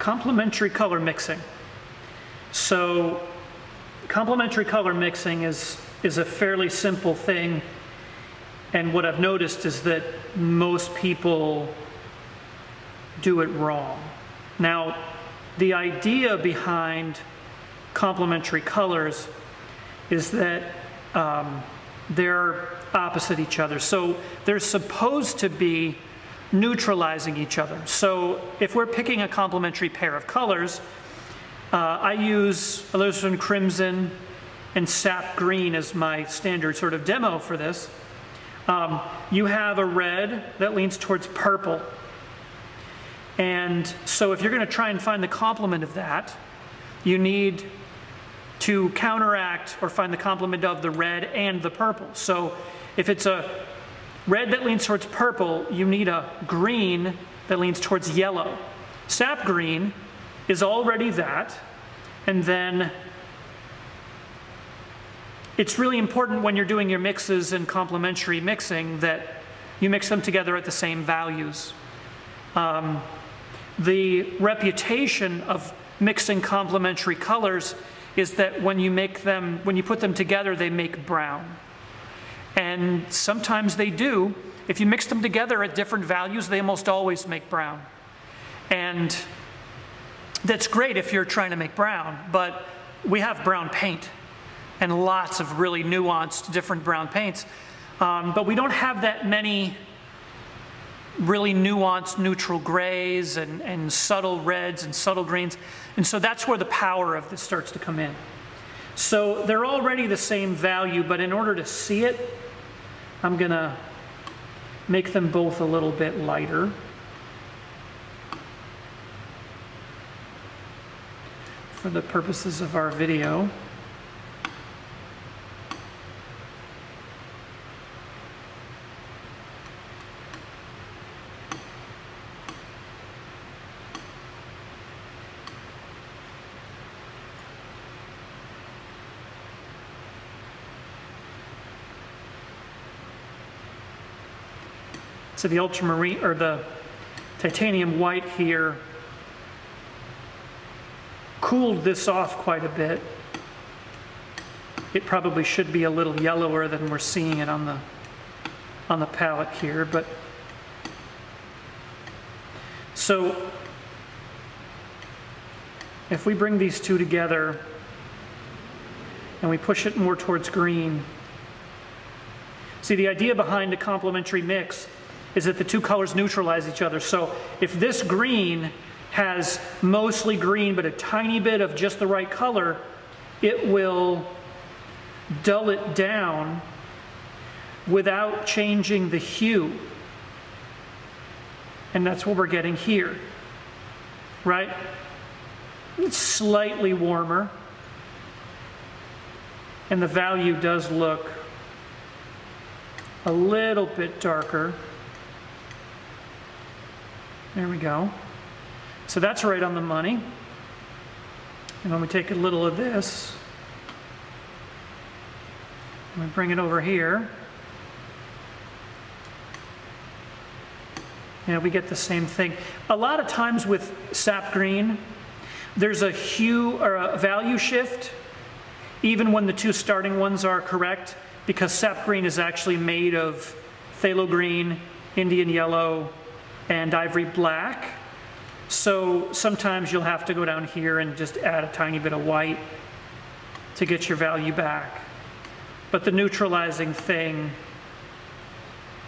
complementary color mixing. So complementary color mixing is a fairly simple thing, and what I've noticed is that most people do it wrong. Now, the idea behind complementary colors is that they're opposite each other. So they're supposed to be neutralizing each other. So if we're picking a complementary pair of colors, I use Alizarin Crimson and Sap Green as my standard sort of demo for this. You have a red that leans towards purple. And so if you're going to try and find the complement of that, you need to counteract or find the complement of the red and the purple. So if it's a red that leans towards purple, you need a green that leans towards yellow. Sap Green is already that, and then it's really important when you're doing your mixes and complementary mixing that you mix them together at the same values. The reputation of mixing complementary colors is that when you put them together, they make brown. And sometimes they do. If you mix them together at different values, they almost always make brown. And that's great if you're trying to make brown, but we have brown paint and lots of really nuanced different brown paints. But we don't have that many really nuanced neutral grays and subtle reds and subtle greens. And so that's where the power of this starts to come in. So they're already the same value, but in order to see it, I'm going to make them both a little bit lighter. For the purposes of our video. So the ultramarine, or the titanium white here, cooled this off quite a bit. It probably should be a little yellower than we're seeing it on the palette here, but so if we bring these two together and we push it more towards green, see, the idea behind a complementary mix is that the two colors neutralize each other. So if this green has mostly green but a tiny bit of just the right color, it will dull it down without changing the hue. And that's what we're getting here, right? It's slightly warmer, and the value does look a little bit darker. There we go. So that's right on the money. And when we take a little of this, and we bring it over here, we get the same thing. A lot of times with Sap Green, there's a hue or a value shift, even when the two starting ones are correct, because Sap Green is actually made of phthalo green, Indian yellow, and ivory black. So sometimes you'll have to go down here and just add a tiny bit of white to get your value back. But the neutralizing thing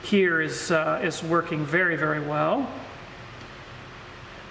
here is working very, very well,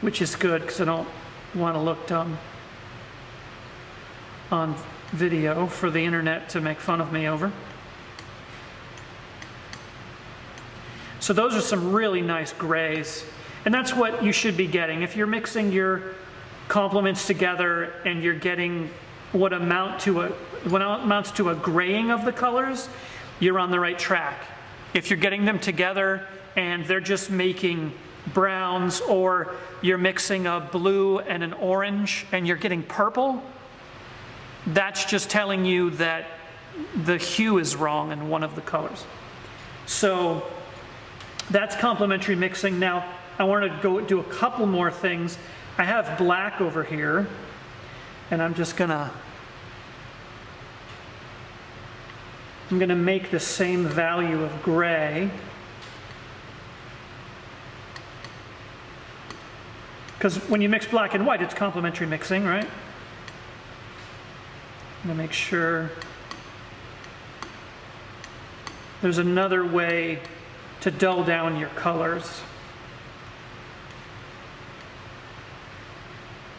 which is good because I don't want to look dumb on video for the internet to make fun of me over. So those are some really nice grays. And that's what you should be getting. If you're mixing your complements together and you're getting what amounts to a graying of the colors, you're on the right track. If you're getting them together and they're just making browns, or you're mixing a blue and an orange and you're getting purple, that's just telling you that the hue is wrong in one of the colors. So that's complementary mixing. Now, I want to go do a couple more things. I have black over here, and I'm gonna make the same value of gray. Because when you mix black and white, it's complementary mixing, right? I'm gonna make sure. There's another way to dull down your colors.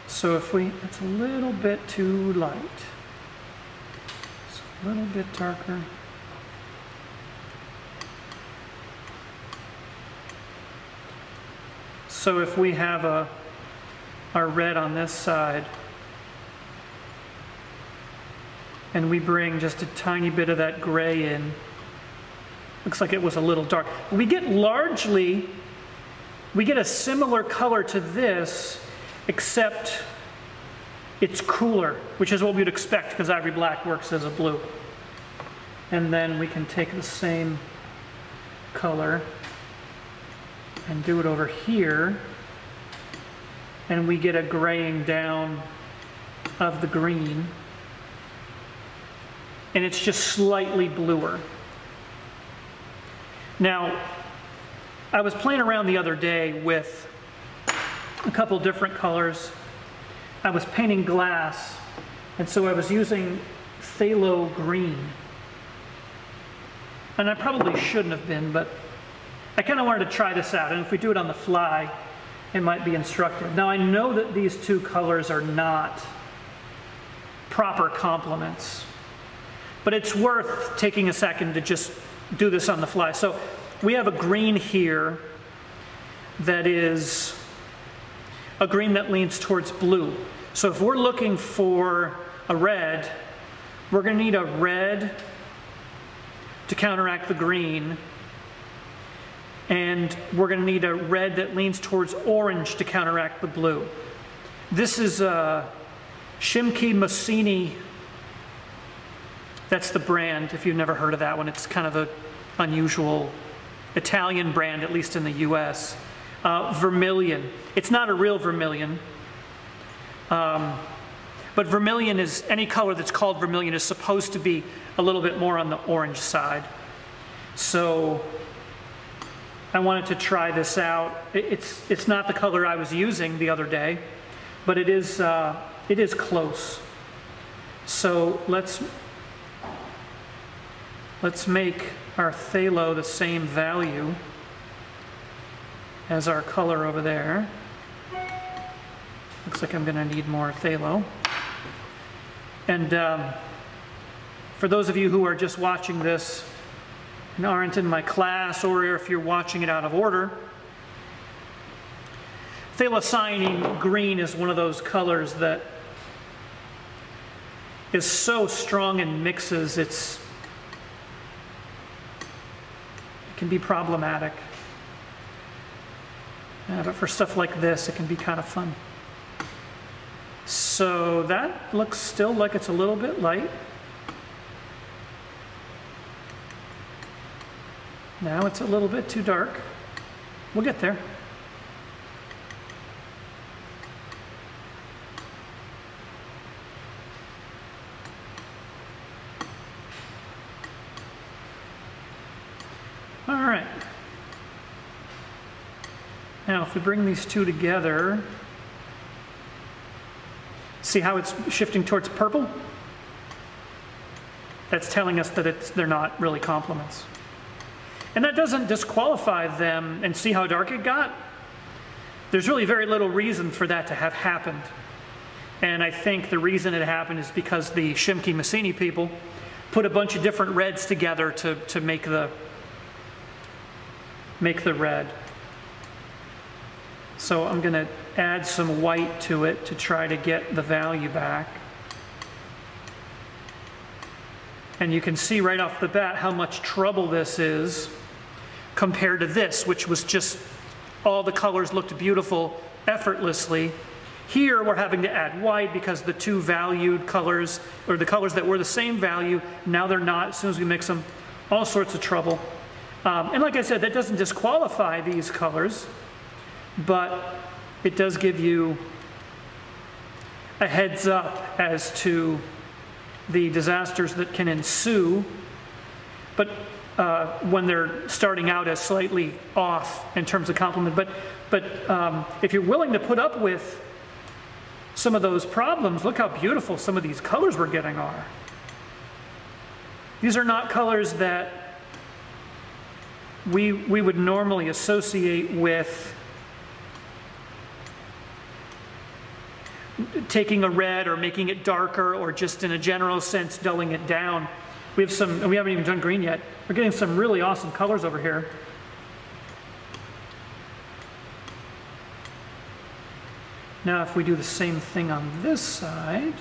So if it's a little bit too light. It's a little bit darker. So if we have our red on this side, and we bring just a tiny bit of that gray in, looks like it was a little dark. We get a similar color to this, except it's cooler, which is what we'd expect because ivory black works as a blue. And then we can take the same color and do it over here, and we get a graying down of the green, and it's just slightly bluer. Now, I was playing around the other day with a couple different colors. I was painting glass, and so I was using phthalo green. And I probably shouldn't have been, but I kind of wanted to try this out, and if we do it on the fly, it might be instructive. Now I know that these two colors are not proper complements, but it's worth taking a second to just do this on the fly. So we have a green here that is a green that leans towards blue. So if we're looking for a red, we're going to need a red to counteract the green, and we're going to need a red that leans towards orange to counteract the blue. This is a Shimki Mussini. That's the brand, if you've never heard of that one. It's kind of an unusual Italian brand, at least in the US. Vermillion. It's not a real vermilion. But vermilion is, any color that's called vermilion is supposed to be a little bit more on the orange side. So I wanted to try this out. It's not the color I was using the other day, but it is close. So let's make our phthalo the same value as our color over there. Looks like I'm going to need more phthalo. And for those of you who are just watching this and aren't in my class, or if you're watching it out of order, Phthalocyanine Green is one of those colors that is so strong in mixes, it can be problematic. But for stuff like this, it can be kind of fun. So that looks still like it's a little bit light. Now it's a little bit too dark. We'll get there. All right. Now if we bring these two together, see how it's shifting towards purple? That's telling us that they're not really complements. And that doesn't disqualify them, and see how dark it got? There's really very little reason for that to have happened. And I think the reason it happened is because the Shimki Mussini people put a bunch of different reds together to make the red. So I'm going to add some white to it to try to get the value back. And you can see right off the bat how much trouble this is compared to this, which was just all the colors looked beautiful effortlessly. Here we're having to add white because the two valued colors, or the colors that were the same value, now they're not as soon as we mix them. All sorts of trouble. And like I said, that doesn't disqualify these colors, but it does give you a heads up as to the disasters that can ensue, but when they're starting out as slightly off in terms of complement. But if you're willing to put up with some of those problems, look how beautiful some of these colors we're getting are. These are not colors that we would normally associate with taking a red or making it darker, or just in a general sense dulling it down. We have some, and we haven't even done green yet. We're getting some really awesome colors over here. Now if we do the same thing on this side,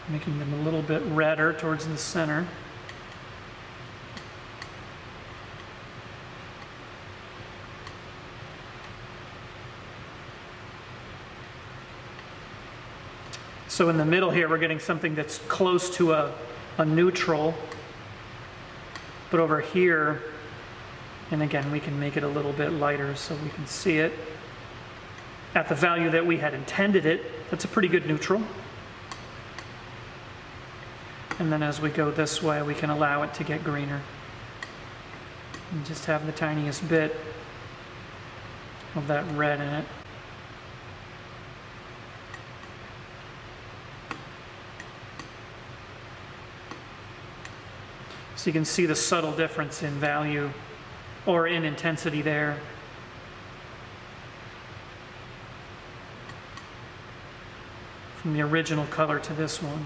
making them a little bit redder towards the center. So in the middle here, we're getting something that's close to a neutral. But over here, and again, we can make it a little bit lighter so we can see it. At the value that we had intended it, that's a pretty good neutral. And then as we go this way, we can allow it to get greener. And just have the tiniest bit of that red in it. So you can see the subtle difference in value or in intensity there. From the original color to this one.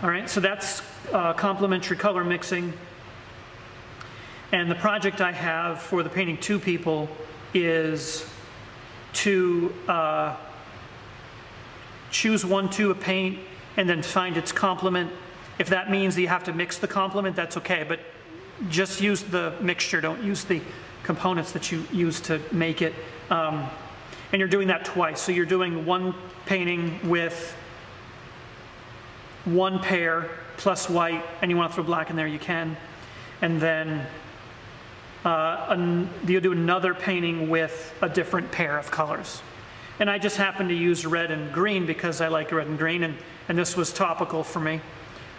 All right, so that's complementary color mixing. And the project I have for the Painting 2 people is to choose one tube of paint and then find its complement. If that means that you have to mix the complement, that's okay, but just use the mixture, don't use the components that you use to make it. And you're doing that twice, so you're doing one painting with one pair plus white, and you want to throw black in there, you can. And then you'll do another painting with a different pair of colors. And I just happen to use red and green because I like red and green, and this was topical for me.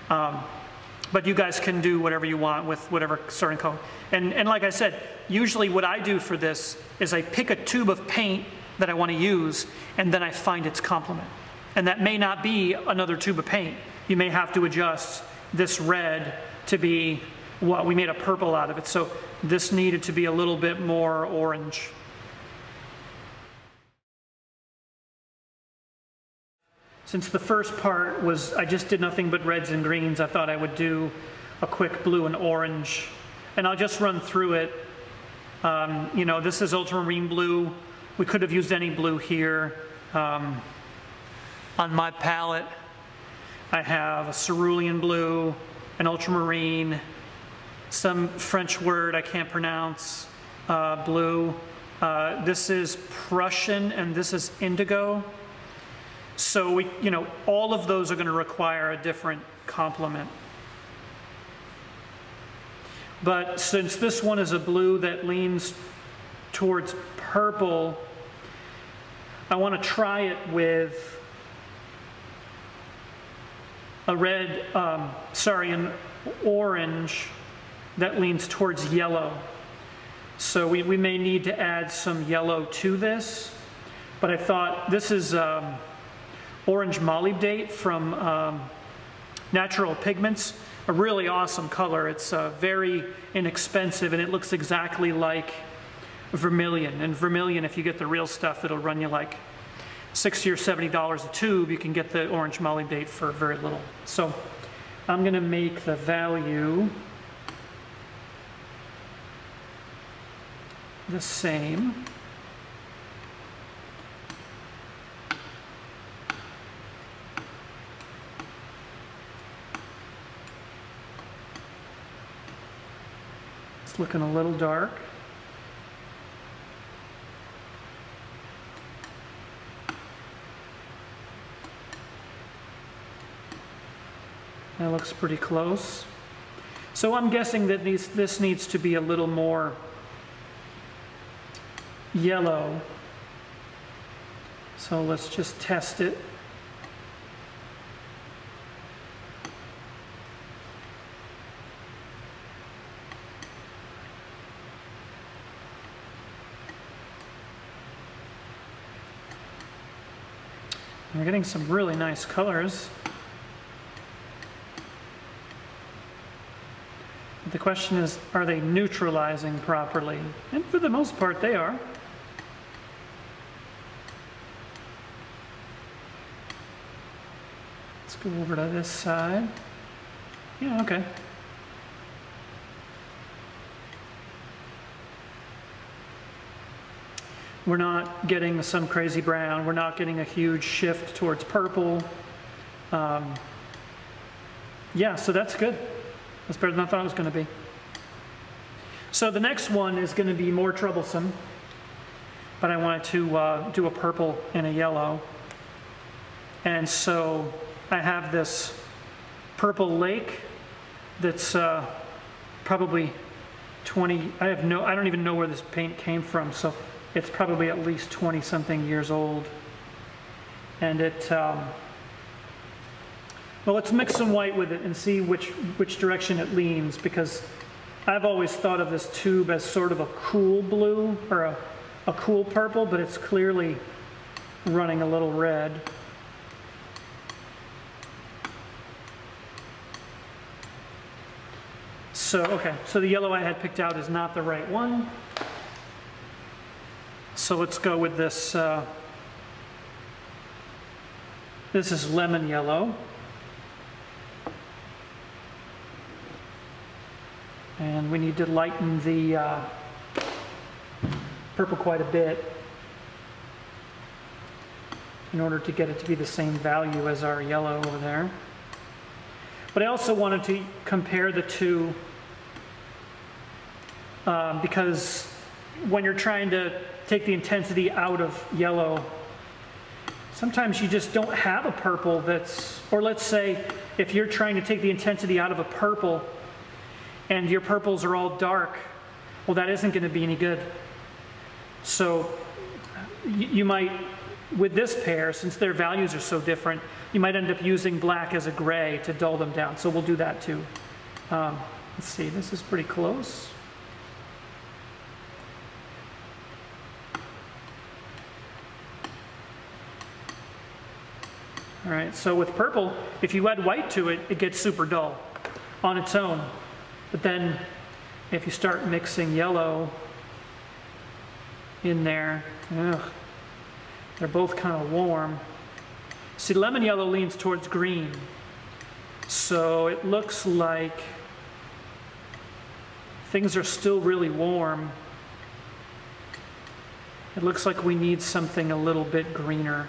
But you guys can do whatever you want with whatever starting color. And like I said, usually what I do for this is I pick a tube of paint that I want to use, and then I find its complement. And that may not be another tube of paint. You may have to adjust this red to be what we made a purple out of it. So this needed to be a little bit more orange. Since the first part was, I just did nothing but reds and greens, I thought I would do a quick blue and orange. And I'll just run through it. You know, this is Ultramarine Blue. We could have used any blue here. On my palette, I have a cerulean blue, an ultramarine, some French word I can't pronounce, blue. This is Prussian and this is indigo. So you know, all of those are going to require a different complement. But since this one is a blue that leans towards purple, I want to try it with an orange that leans towards yellow. So we may need to add some yellow to this, but I thought this is orange molybdate from Natural Pigments, a really awesome color. It's very inexpensive and it looks exactly like Vermillion. And Vermillion, if you get the real stuff, it'll run you like $60 or $70 a tube. You can get the orange molybdate for very little. So I'm going to make the value the same. It's looking a little dark. That looks pretty close. So I'm guessing that this needs to be a little more yellow. So let's just test it. We're getting some really nice colors. The question is, are they neutralizing properly? And for the most part, they are. Let's go over to this side. Yeah, okay. We're not getting some crazy brown. We're not getting a huge shift towards purple. Yeah, so that's good. That's better than I thought it was going to be. So the next one is going to be more troublesome, but I wanted to do a purple and a yellow. And so I have this purple lake that's probably 20, I don't even know where this paint came from, so it's probably at least 20 something years old. And it, well, let's mix some white with it and see which direction it leans, because I've always thought of this tube as sort of a cool blue or a cool purple, but it's clearly running a little red. So, okay, so the yellow I had picked out is not the right one. So let's go with this. This is lemon yellow. And we need to lighten the purple quite a bit in order to get it to be the same value as our yellow over there. But I also wanted to compare the two because when you're trying to take the intensity out of yellow, sometimes you just don't have a purple that's, or let's say if you're trying to take the intensity out of a purple and your purples are all dark, well, that isn't going to be any good. So you might, with this pair, since their values are so different, you might end up using black as a gray to dull them down. So we'll do that too. Let's see, this is pretty close. All right, so with purple, if you add white to it, it gets super dull on its own. But then if you start mixing yellow in there, they're both kind of warm. See, lemon yellow leans towards green. So it looks like things are still really warm. It looks like we need something a little bit greener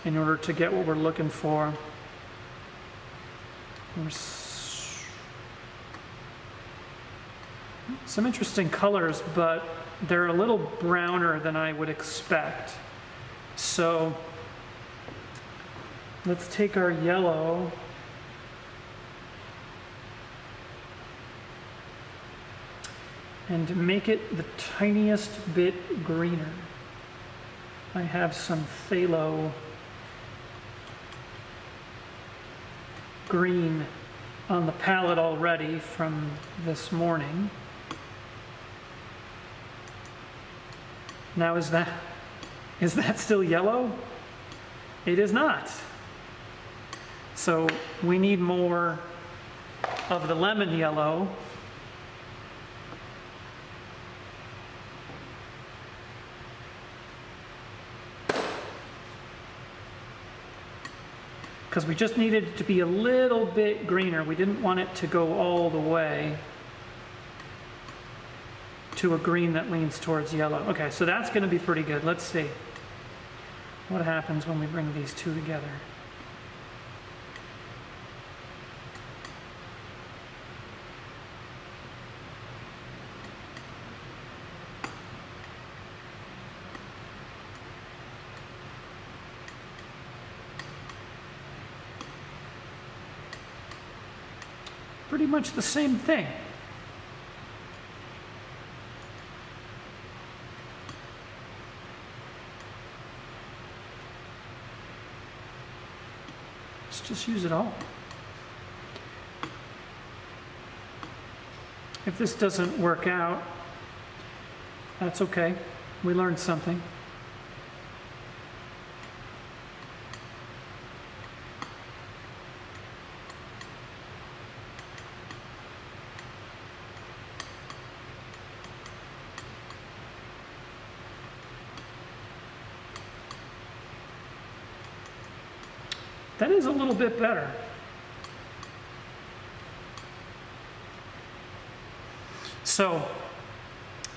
in order to get what we're looking for. Some interesting colors, but they're a little browner than I would expect. So let's take our yellow and make it the tiniest bit greener. I have some phthalo green on the palette already from this morning. Now is that still yellow? It is not. So we need more of the lemon yellow. Because we just needed it to be a little bit greener. We didn't want it to go all the way to a green that leans towards yellow. Okay, so that's going to be pretty good. Let's see what happens when we bring these two together. pretty much the same thing. Let's just use it all. If this doesn't work out, that's okay. We learned something. That is a little bit better. So,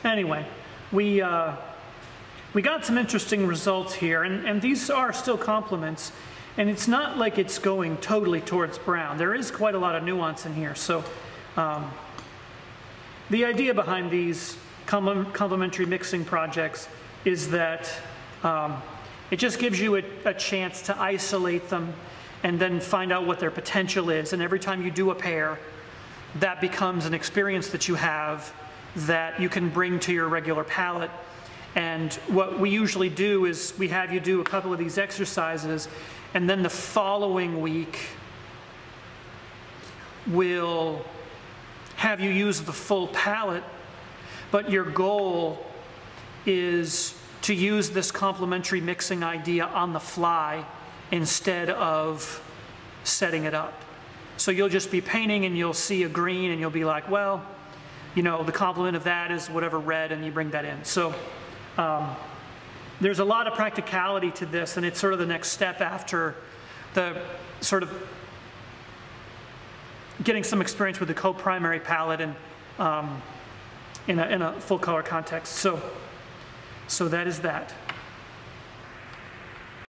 anyway, we got some interesting results here, and these are still complements, and it's not like it's going totally towards brown. There is quite a lot of nuance in here. So, the idea behind these complementary mixing projects is that it just gives you a chance to isolate them and then find out what their potential is. And every time you do a pair, that becomes an experience that you have that you can bring to your regular palette. And what we usually do is we have you do a couple of these exercises, and then the following week we'll have you use the full palette, but your goal is to use this complementary mixing idea on the fly instead of setting it up. So you'll just be painting and you'll see a green and you'll be like, well, you know, the complement of that is whatever red, and you bring that in. So there's a lot of practicality to this, and it's sort of the next step after the sort of getting some experience with the co-primary palette and in a full color context. So that is that.